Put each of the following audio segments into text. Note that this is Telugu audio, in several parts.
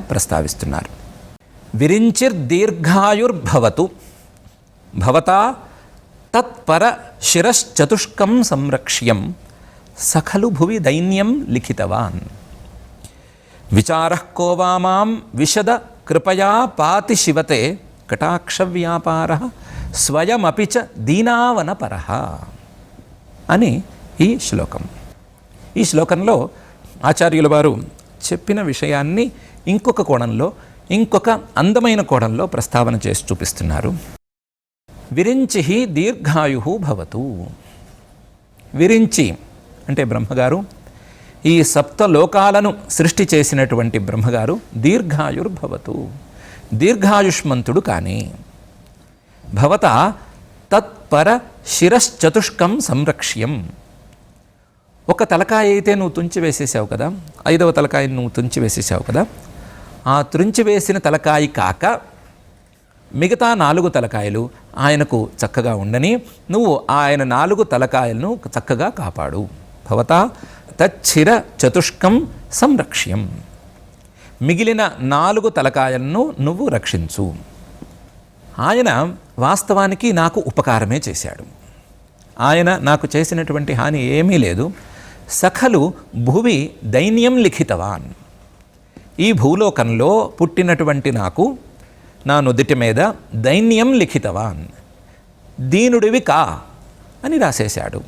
ప్రస్తావిస్తున్నారు. విరించిర్దీర్ఘాయుర్భవతు భవతా తత్పర శిరశ్చతుష్కం సంరక్ష్యం సఖలు భువి దైన్యం లిఖితవాన్. విచారః కో వా మాం విశద కృపయా పాతి శివతే కటాక్షవ్యాపారః స్వయమపి చ దీనావనపరః అని ఈ శ్లోకం. ఈ శ్లోకంలో ఆచార్యుల వారు చెప్పిన విషయాన్ని ఇంకొక కోణంలో, ఇంకొక అందమైన కోణంలో ప్రస్తావన చేసి చూపిస్తున్నారు. విరించి దీర్ఘాయు భవతు. విరించి అంటే బ్రహ్మగారు, ఈ సప్తలోకాలను సృష్టి చేసినటువంటి బ్రహ్మగారు దీర్ఘాయుర్భవతు, దీర్ఘాయుష్మంతుడు కానీ. భవత తత్పర శిరశ్చతుష్కం సంరక్ష్యం. ఒక తలకాయ అయితే నువ్వు తుంచి వేసేసావు కదా, 5వ తలకాయని నువ్వు తుంచి వేసేసావు కదా, ఆ తుంచి వేసిన తలకాయ కాక మిగతా 4 తలకాయలు ఆయనకు చక్కగా ఉండని నువ్వు ఆయన 4 తలకాయలను చక్కగా కాపాడు. భవతా తచ్చిర చతుష్కం సంరక్ష్యం. మిగిలిన 4 తలకాయలను నువ్వు రక్షించు. ఆయన వాస్తవానికి నాకు ఉపకారమే చేశాడు. ఆయన నాకు చేసినటువంటి హాని ఏమీ లేదు. సఖలు భువి దైన్యం లిఖితవాన్. ఈ భూలోకంలో పుట్టినటువంటి నాకు నా నుదిటి మీద దైన్యం లిఖితవాన్, దీనుడివి కా అని రాసేశాడు.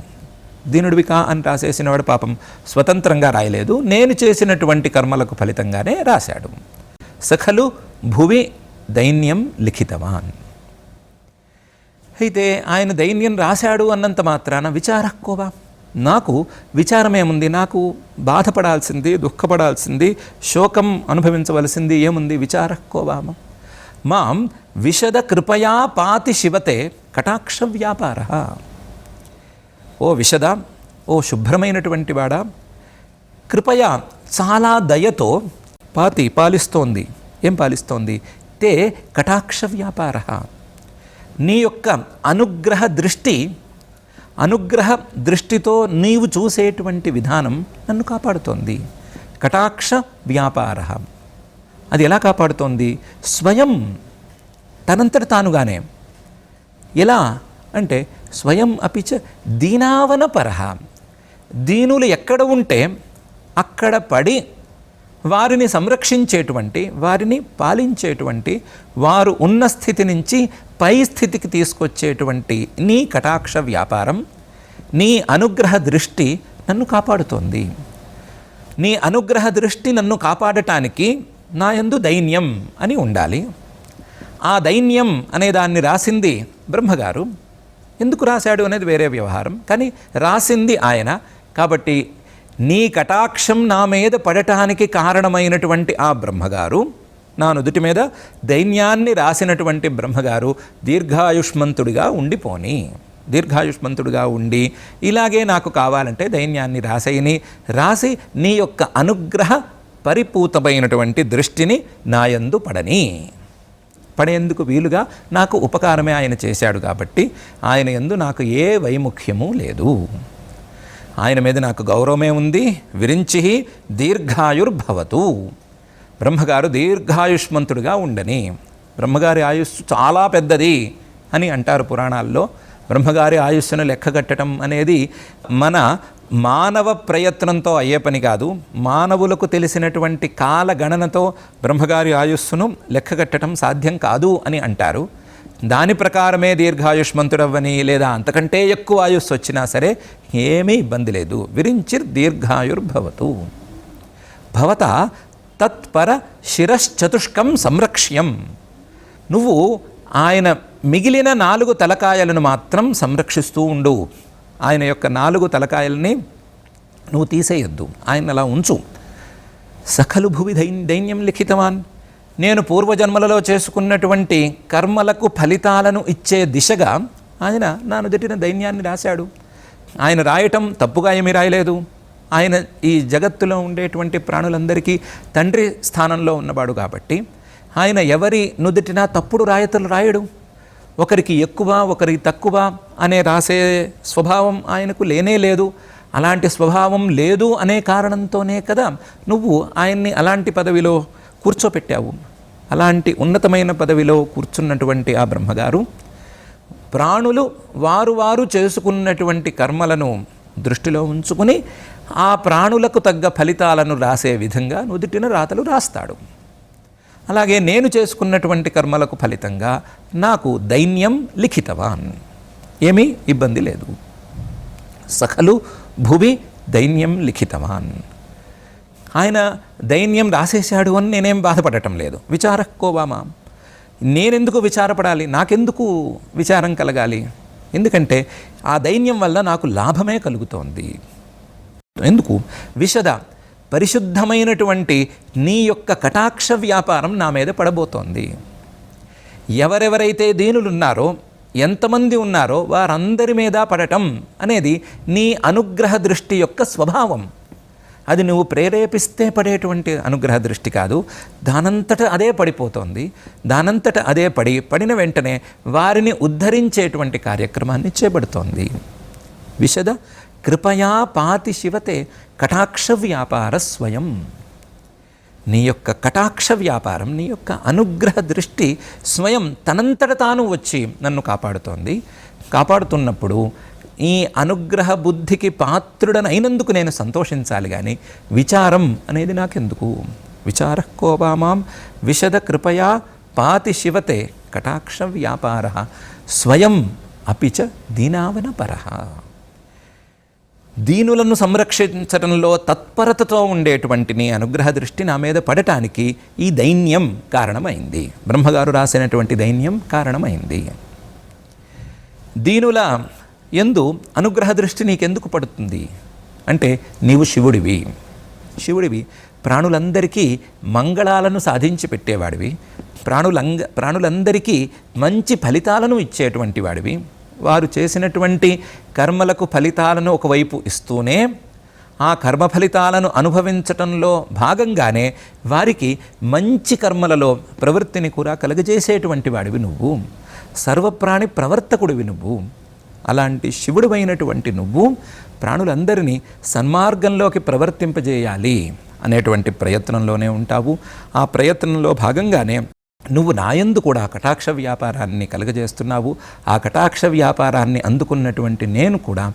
దీనుడివి కా అని రాసేసినవాడు పాపం స్వతంత్రంగా రాయలేదు, నేను చేసినటువంటి కర్మలకు ఫలితంగానే రాశాడు. సఖలు భువి దైన్యం లిఖితవాన్. అయితే ఆయన దైన్యం రాశాడు అన్నంత మాత్రాన విచారః కో వా, నాకు విచారమేముంది, నాకు బాధపడాల్సింది, దుఃఖపడాల్సింది, శోకం అనుభవించవలసింది ఏముంది? విచారః కో వా మాం విశద కృపయా పాతి శివతే కటాక్ష వ్యాపార. ఓ విశద, ఓ శుభ్రమైనటువంటి వాడా, కృపయా చాలా దయతో పాలిస్తోంది. ఏం పాలిస్తోంది? తే కటాక్ష వ్యాపార. నీ యొక్క అనుగ్రహ దృష్టితో నీవు చూసేటువంటి విధానం నన్ను కాపాడుతోంది. కటాక్ష వ్యాపార. అది ఎలా కాపాడుతోంది? స్వయం, తనంతట తానుగానే. ఎలా అంటే స్వయం అపిచ దీనావనపరః. దీనులు ఎక్కడ ఉంటే అక్కడ పడి వారిని సంరక్షించేటువంటి, వారిని పాలించేటువంటి, వారు ఉన్న స్థితి నుంచి పై స్థితికి తీసుకొచ్చేటువంటి నీ కటాక్ష వ్యాపారం, నీ అనుగ్రహ దృష్టి నన్ను కాపాడుతోంది. నీ అనుగ్రహ దృష్టి నన్ను కాపాడటానికి నా యందు దైన్యం అని ఉండాలి. ఆ దైన్యం అనే దాన్ని రాసింది బ్రహ్మగారు. ఎందుకు రాశాడు అనేది వేరే వ్యవహారం, కానీ రాసింది ఆయన. కాబట్టి నీ కటాక్షం నా మీద పడటానికి కారణమైనటువంటి ఆ బ్రహ్మగారు, నా నుదుటి మీద దైన్యాన్ని రాసినటువంటి బ్రహ్మగారు దీర్ఘాయుష్మంతుడిగా ఉండిపోని, దీర్ఘాయుష్మంతుడిగా ఉండి ఇలాగే నాకు కావాలంటే దైన్యాన్ని రాసి నీ యొక్క అనుగ్రహ పరిపూతమైనటువంటి దృష్టిని నాయందు పడేందుకు వీలుగా నాకు ఉపకారమే ఆయన చేశాడు. కాబట్టి ఆయన యందు నాకు ఏ వైముఖ్యము లేదు. ఆయన మీద నాకు గౌరవమే ఉంది. విరించి దీర్ఘాయుర్భవతు. బ్రహ్మగారు దీర్ఘాయుష్మంతుడిగా ఉండని. బ్రహ్మగారి ఆయుస్సు చాలా పెద్దది అని అంటారు పురాణాల్లో. బ్రహ్మగారి ఆయుస్సును లెక్కగట్టడం అనేది మన మానవ ప్రయత్నంతో అయ్యే పని కాదు. మానవులకు తెలిసినటువంటి కాలగణనతో బ్రహ్మగారి ఆయుస్సును లెక్కగట్టడం సాధ్యం కాదు అని అంటారు. దాని ప్రకారమే దీర్ఘాయుష్మంతుడవ్వని లేదా అంతకంటే ఎక్కువ ఆయుస్సు వచ్చినా సరే ఏమీ ఇబ్బంది లేదు. విరించిర్ దీర్ఘాయుర్భవతు. భవత తత్పర శిరశ్చతుష్కం సంరక్ష్యం. నువ్వు ఆయన మిగిలిన 4 తలకాయలను మాత్రం సంరక్షిస్తూ ఉండు. ఆయన యొక్క 4 తలకాయలని నువ్వు తీసేయొద్దు, ఆయన అలా ఉంచు. సఖలు భువి దైన్యం లిఖితవాన్. నేను పూర్వజన్మలలో చేసుకున్నటువంటి కర్మలకు ఫలితాలను ఇచ్చే దిశగా ఆయన నా నుదిటిన దైన్యాన్ని రాశాడు. ఆయన రాయటం తప్పుగా ఏమీ రాయలేదు. ఆయన ఈ జగత్తులో ఉండేటువంటి ప్రాణులందరికీ తండ్రి స్థానంలో ఉన్నవాడు కాబట్టి ఆయన ఎవరి నుదిటిన తప్పుడు రాయతలు రాయడు. ఒకరికి ఎక్కువ ఒకరికి తక్కువ అనే రాసే స్వభావం ఆయనకు లేనే లేదు. అలాంటి స్వభావం లేదు అనే కారణంతోనే కదా నువ్వు ఆయన్ని అలాంటి పదవిలో కూర్చోపెట్టావు. అలాంటి ఉన్నతమైన పదవిలో కూర్చున్నటువంటి ఆ బ్రహ్మగారు ప్రాణులు వారు చేసుకున్నటువంటి కర్మలను దృష్టిలో ఉంచుకుని ఆ ప్రాణులకు తగ్గ ఫలితాలను రాసే విధంగా నుదుటిన రాతలు రాస్తాడు. అలాగే నేను చేసుకున్నటువంటి కర్మలకు ఫలితంగా నాకు దైన్యం లిఖితవాన్, ఏమీ ఇబ్బంది లేదు. సఖలు భువి దైన్యం లిఖితవాన్, ఆయన దైన్యం రాసేశాడు అని నేనేం బాధపడటం లేదు. విచారక్కోవామా, నేనెందుకు విచారపడాలి, నాకెందుకు విచారం కలగాలి? ఎందుకంటే ఆ దైన్యం వల్ల నాకు లాభమే కలుగుతోంది. ఎందుకు? విశద పరిశుద్ధమైనటువంటి నీ యొక్క కటాక్ష వ్యాపారం నా మీద పడబోతోంది. ఎవరెవరైతే దీనులున్నారో, ఎంతమంది ఉన్నారో వారందరి మీద పడటం అనేది నీ అనుగ్రహ దృష్టి యొక్క స్వభావం. అది నువ్వు ప్రేరేపిస్తే పడేటువంటి అనుగ్రహ దృష్టి కాదు, దానంతట అదే పడిపోతోంది. దానంతట అదే పడిన వెంటనే వారిని ఉద్ధరించేటువంటి కార్యక్రమాన్ని చేపడుతోంది. విశద కృపయా పాతి శివతే కటాక్ష వ్యాపార స్వయం. నీ యొక్క కటాక్ష వ్యాపారం, నీ యొక్క అనుగ్రహ దృష్టి స్వయం తనంతట తాను వచ్చి నన్ను కాపాడుతోంది. కాపాడుతున్నప్పుడు ఈ అనుగ్రహ బుద్ధికి పాత్రుడనైనందుకు నేను సంతోషించాలి, కానీ విచారం అనేది నాకెందుకు? విచారకోవామాం విశద కృపయా పాతి శివతే కటాక్ష వ్యాపార స్వయం అపిచ దీనావనపరః. దీనులను సంరక్షించడంలో తత్పరతతో ఉండేటువంటి నీ అనుగ్రహ దృష్టి నా మీద పడటానికి ఈ దైన్యం కారణమైంది. బ్రహ్మగారు రాసినటువంటి దైన్యం కారణమైంది. దీనుల యందు అనుగ్రహ దృష్టి నీకెందుకు పడుతుంది అంటే, నీవు శివుడివి, ప్రాణులందరికీ మంగళాలను సాధించి పెట్టేవాడివి, ప్రాణులందరికీ మంచి ఫలితాలను ఇచ్చేటువంటి వాడివి. వారు చేసినటువంటి కర్మలకు ఫలితాలను ఒకవైపు ఇస్తూనే ఆ కర్మ ఫలితాలను అనుభవించటంలో భాగంగానే వారికి మంచి కర్మలలో ప్రవృత్తిని కూడా కలుగజేసేటువంటి వాడివి నువ్వు. సర్వప్రాణి ప్రవర్తకుడివి నువ్వు. అలాంటి శివుడివైనటువంటి నువ్వు ప్రాణులందరినీ సన్మార్గంలోకి ప్రవర్తింపజేయాలి అనేటువంటి ప్రయత్నంలోనే ఉంటావు. ఆ ప్రయత్నంలో భాగంగానే నువ్వు నాయందు కూడా కటాక్ష వ్యాపారాన్ని కలుగజేస్తున్నావు. ఆ కటాక్ష వ్యాపారాన్ని అందుకున్నటువంటి నేను కూడా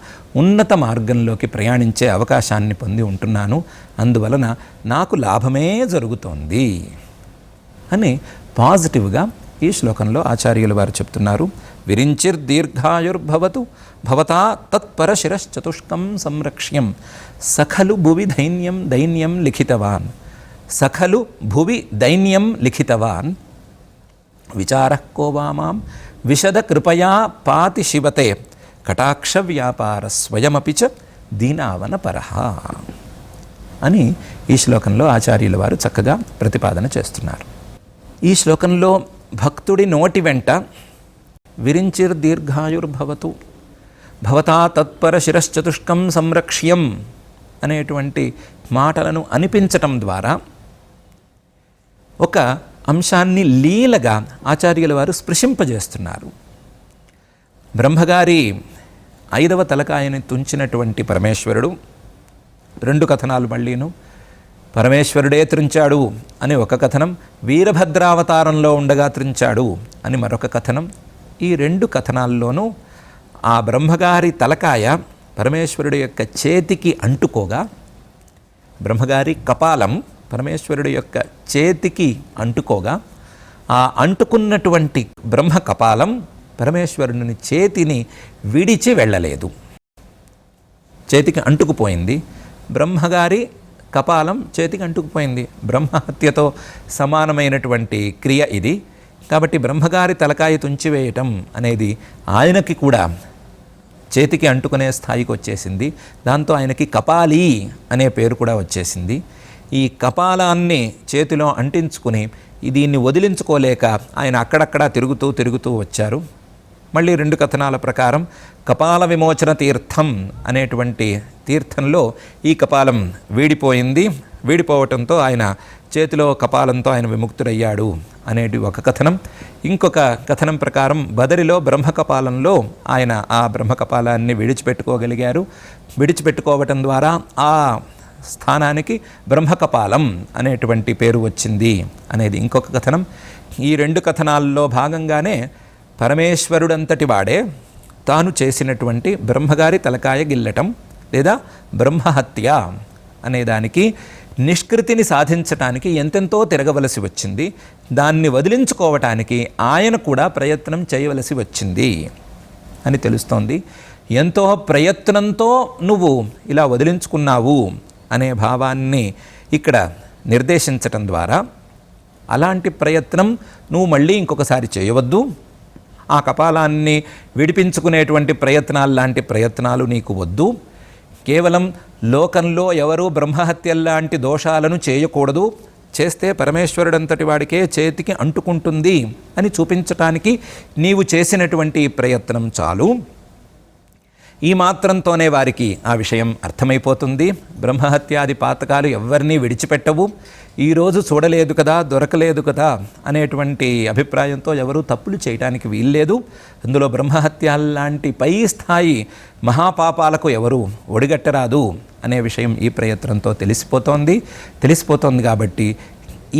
ఉన్నత మార్గంలోకి ప్రయాణించే అవకాశాన్ని పొంది ఉంటున్నాను. అందువలన నాకు లాభమే జరుగుతోంది అని పాజిటివ్గా ఈ శ్లోకంలో ఆచార్యులు వారు చెప్తున్నారు. విరించిర్దీర్ఘాయుర్భవతు భవతా తత్పర శిరశ్చతుష్కం సంరక్ష్యం సఖలు భువి దైన్యం లిఖితవాన్. సఖలు భువి దైన్యం లిఖితవాన్ విచారకోవామాం విశద కృపయా పాతి శివతే కటాక్ష వ్యాపార స్వయమపి చ దీనావనపరః అని ఈ శ్లోకంలో ఆచార్యుల వారు చక్కగా ప్రతిపాదన చేస్తున్నారు. ఈ శ్లోకంలో భక్తుడి నోటి వెంట విరించిర్దీర్ఘాయుర్భవతు భవతా తత్పర శిరశ్చతుష్కం సంరక్ష్యం అనేటువంటి మాటలను అనిపించటం ద్వారా ఒక అంశాన్ని లీలగా ఆచార్యుల వారు స్పృశింపజేస్తున్నారు. బ్రహ్మగారి 5వ తలకాయని తుంచినటువంటి పరమేశ్వరుడు, 2 కథనాలు మళ్ళీను, పరమేశ్వరుడే త్రుంచాడు అని ఒక కథనం, వీరభద్రావతారంలో ఉండగా త్రుంచాడు అని మరొక కథనం. ఈ 2 కథనాల్లోనూ ఆ బ్రహ్మగారి తలకాయ పరమేశ్వరుడి యొక్క చేతికి అంటుకోగా, బ్రహ్మగారి కపాలం పరమేశ్వరుడి యొక్క చేతికి అంటుకోగా, ఆ అంటుకున్నటువంటి బ్రహ్మ కపాలం పరమేశ్వరుని చేతిని విడిచి వెళ్ళలేదు, చేతికి అంటుకుపోయింది. బ్రహ్మగారి కపాలం చేతికి అంటుకుపోయింది. బ్రహ్మహత్యతో సమానమైనటువంటి క్రియ ఇది. కాబట్టి బ్రహ్మగారి తలకాయ తుంచివేయటం అనేది ఆయనకి కూడా చేతికి అంటుకునే స్థాయికి వచ్చేసింది. దాంతో ఆయనకి కపాలి అనే పేరు కూడా వచ్చేసింది. ఈ కపాలాన్ని చేతిలో అంటించుకుని దీన్ని వదిలించుకోలేక ఆయన అక్కడక్కడా తిరుగుతూ వచ్చారు. మళ్ళీ 2 కథనాల ప్రకారం కపాల విమోచన తీర్థం అనేటువంటి తీర్థంలో ఈ కపాలం వీడిపోయింది. వీడిపోవటంతో ఆయన చేతిలో కపాలంతో ఆయన విముక్తుడయ్యాడు అనేది ఒక కథనం. ఇంకొక కథనం ప్రకారం బదరిలో బ్రహ్మకపాలంలో ఆయన ఆ బ్రహ్మకపాలాన్ని విడిచిపెట్టుకోగలిగారు. విడిచిపెట్టుకోవటం ద్వారా ఆ స్థానానికి బ్రహ్మకపాలం అనేటువంటి పేరు వచ్చింది అనేది ఇంకొక కథనం. ఈ రెండు కథనాల్లో భాగంగానే పరమేశ్వరుడంతటి వాడే తాను చేసినటువంటి బ్రహ్మగారి తలకాయ గిల్లటం లేదా బ్రహ్మహత్య అనేదానికి నిష్కృతిని సాధించటానికి ఎంతెంతో తిరగవలసి వచ్చింది. దాన్ని వదిలించుకోవటానికి ఆయన కూడా ప్రయత్నం చేయవలసి వచ్చింది అని తెలుస్తోంది. ఎంతో ప్రయత్నంతో నువ్వు ఇలా వదిలించుకున్నావు అనే భావాన్ని ఇక్కడ నిర్దేశించటం ద్వారా అలాంటి ప్రయత్నం నువ్వు మళ్ళీ ఇంకొకసారి చేయవద్దు, ఆ కపాలాన్ని విడిపించుకునేటువంటి ప్రయత్నాలు లాంటి ప్రయత్నాలు నీకు వద్దు, కేవలం లోకంలో ఎవరూ బ్రహ్మహత్యల్లాంటి దోషాలను చేయకూడదు, చేస్తే పరమేశ్వరుడంతటి వాడికే చేతికి అంటుకుంటుంది అని చూపించటానికి నీవు చేసినటువంటి ప్రయత్నం చాలు. ఈ మాత్రంతోనే వారికి ఆ విషయం అర్థమైపోతుంది. బ్రహ్మహత్యాది పాతకాలు ఎవరినీ విడిచిపెట్టవు, ఈరోజు చూడలేదు కదా, దొరకలేదు కదా అనేటువంటి అభిప్రాయంతో ఎవరూ తప్పులు చేయడానికి వీల్లేదు. అందులో బ్రహ్మహత్యాల్లాంటి పై స్థాయి మహాపాపాలకు ఎవరు ఒడిగట్టరాదు అనే విషయం ఈ ప్రయత్నంతో తెలిసిపోతోంది కాబట్టి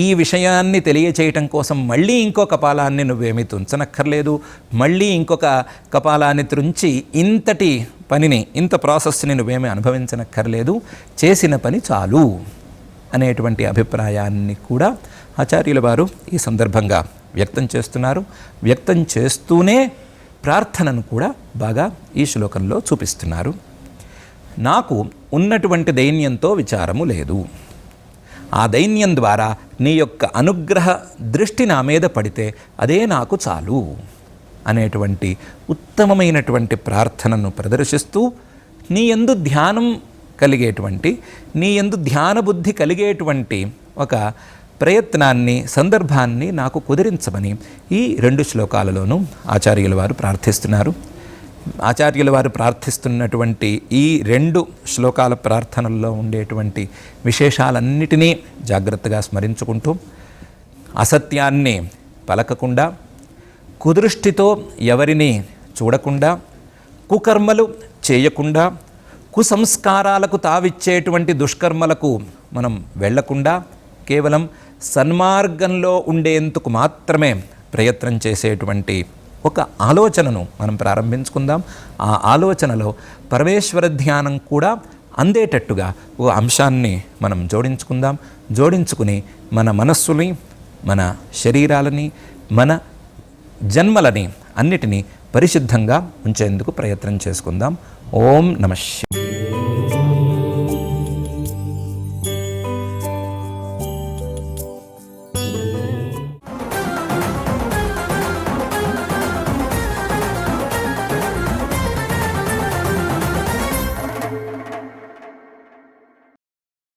ఈ విషయాన్ని తెలియచేయటం కోసం మళ్ళీ ఇంకో కపాలాన్ని నువ్వేమీ తుంచనక్కర్లేదు, మళ్ళీ ఇంకొక కపాలాన్ని త్రుంచి ఇంతటి పనిని, ఇంత ప్రాసెస్ని నువ్వేమీ అనుభవించనక్కర్లేదు, చేసిన పని చాలు అనేటువంటి అభిప్రాయాన్ని కూడా ఆచార్యుల వారు ఈ సందర్భంగా వ్యక్తం చేస్తున్నారు. వ్యక్తం చేస్తూనే ప్రార్థనను కూడా బాగా ఈ శ్లోకంలో చూపిస్తున్నారు. నాకు ఉన్నటువంటి దైన్యంతో విచారము లేదు, ఆ దైన్యం ద్వారా నీ యొక్క అనుగ్రహ దృష్టి నా మీద పడితే అదే నాకు చాలు అనేటువంటి ఉత్తమమైనటువంటి ప్రార్థనను ప్రదర్శిస్తూ నీ యందు ధ్యానం కలిగేటువంటి, నీ యందు ధ్యాన బుద్ధి కలిగేటువంటి ఒక ప్రయత్నాన్ని, సందర్భాన్ని నాకు కుదిరించమని ఈ రెండు శ్లోకాలలోనూ ఆచార్యుల వారు ప్రార్థిస్తున్నారు. ఆచార్యుల వారు ప్రార్థిస్తున్నటువంటి ఈ రెండు శ్లోకాల ప్రార్థనల్లో ఉండేటువంటి విశేషాలన్నిటినీ జాగ్రత్తగా స్మరించుకుంటూ అసత్యాన్ని పలకకుండా, కుదృష్టితో ఎవరిని చూడకుండా, కుకర్మలు చేయకుండా, కుసంస్కారాలకు తావిచ్చేటువంటి దుష్కర్మలకు మనం వెళ్లకుండా కేవలం సన్మార్గంలో ఉండేందుకు మాత్రమే ప్రయత్నం చేసేటువంటి ఒక ఆలోచనను మనం ప్రారంభించుకుందాం. ఆ ఆలోచనలో పరమేశ్వర ధ్యానం కూడా అందేటట్టుగా ఓ అంశాన్ని మనం జోడించుకుని మన మనస్సుని, మన శరీరాలని, మన జన్మలని అన్నిటినీ పరిశుద్ధంగా ఉంచేందుకు ప్రయత్నం చేసుకుందాం. ఓం నమః శివాయ.